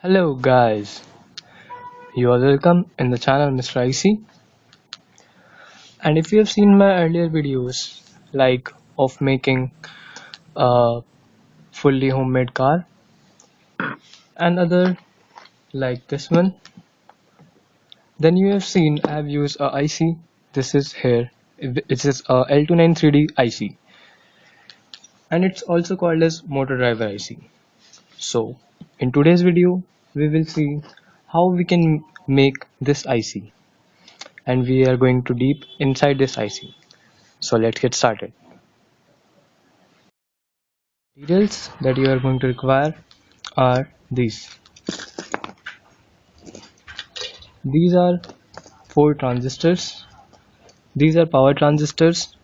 Hello guys, you are welcome in the channel Mr.I.C. And if you have seen my earlier videos like of making a fully homemade car and other like this one, then you have seen I have used a IC. This is here. It is a L293D IC and it's also called as motor driver IC. So in today's video we will see how we can make this IC and we are going to deep inside this IC. So let's get started. Details that you are going to require are these. These are 4 transistors. These are power transistors.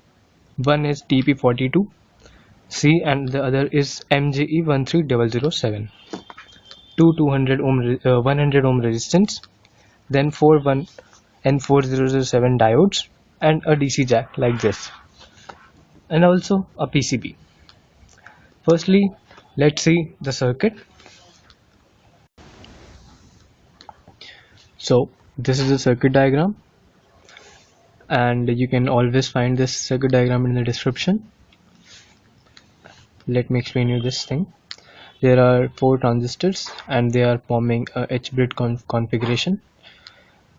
One is TIP42c and the other is MJE13007. Two 100 ohm resistance. Then 4 1 and 4007 diodes and a DC jack like this. And also a PCB. Firstly, let's see the circuit. So this is the circuit diagram and you can always find this circuit diagram in the description. Let me explain you this thing. There are 4 transistors and they are forming a H-bridge configuration.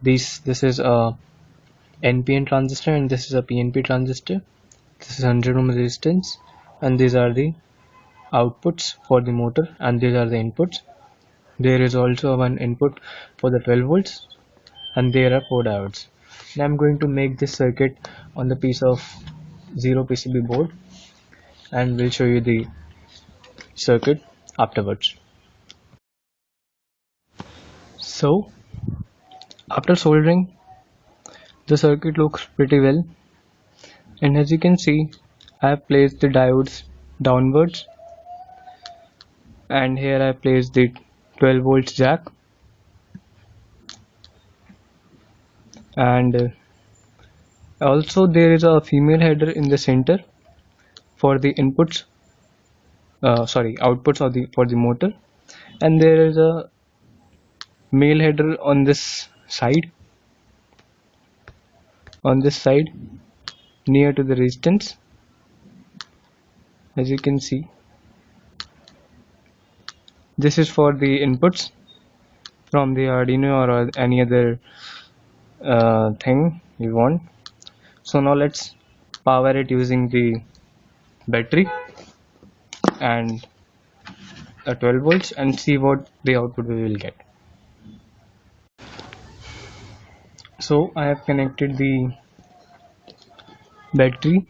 This is a NPN transistor and this is a PNP transistor. This is 100 ohm resistance and these are the outputs for the motor and these are the inputs. There is also one input for the 12 volts and there are 4 diodes. Now I'm going to make this circuit on the piece of 0 PCB board and will show you the circuit afterwards. So after soldering, the circuit looks pretty well, and as you can see I have placed the diodes downwards and here I placed the 12 volts jack and also there is a female header in the center for the inputs outputs of for the motor, and there is a male header on this side near to the resistance. As you can see, this is for the inputs from the Arduino or any other thing you want. So now let's power it using the battery and a 12 volts and see what the output we will get. So I have connected the battery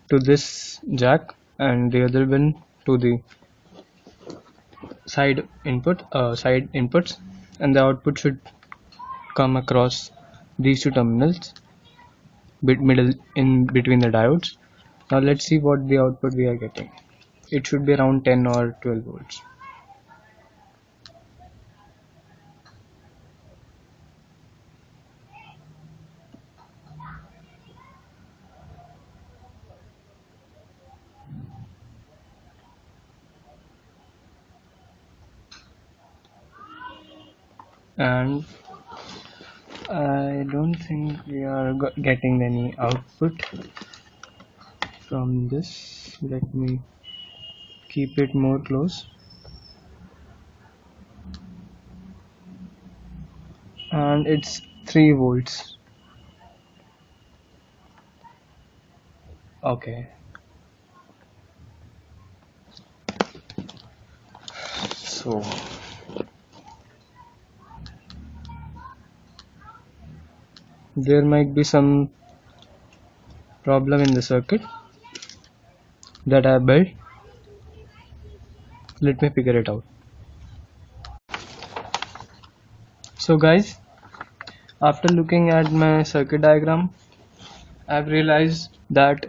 to this jack and the other one to the side inputs, and the output should come across these 2 terminals middle in between the diodes. Now let's see what the output we are getting. It should be around 10 or 12 volts. And I don't think we are getting any output from this. Let me keep it more close. And it's 3 volts. Okay. So there might be some problem in the circuit that I built. Let me figure it out. So guys, after looking at my circuit diagram, I've realized that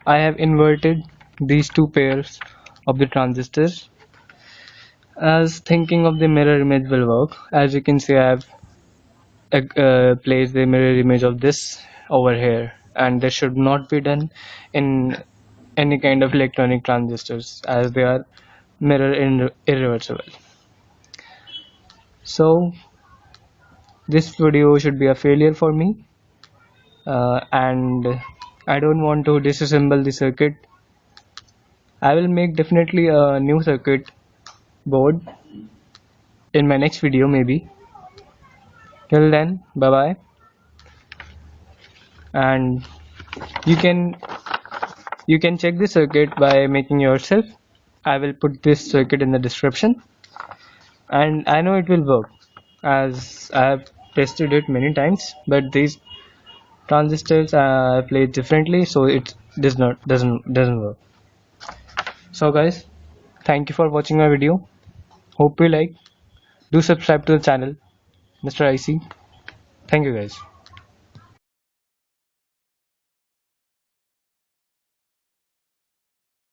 I have inverted these 2 pairs of the transistors, as thinking of the mirror image will work. As you can see, I have placed the mirror image of this over here, and this should not be done in any kind of electronic transistors as they are mirror irreversible. So this video should be a failure for me, and I don't want to disassemble the circuit. I will make definitely a new circuit board in my next video maybe. Till then, bye bye, and you can check the circuit by making yourself. I will put this circuit in the description, and I know it will work as I have tested it many times, but these transistors play differently, so it doesn't work. So guys, thank you for watching my video. Hope you like. Do subscribe to the channel, Mr. IC. Thank you guys.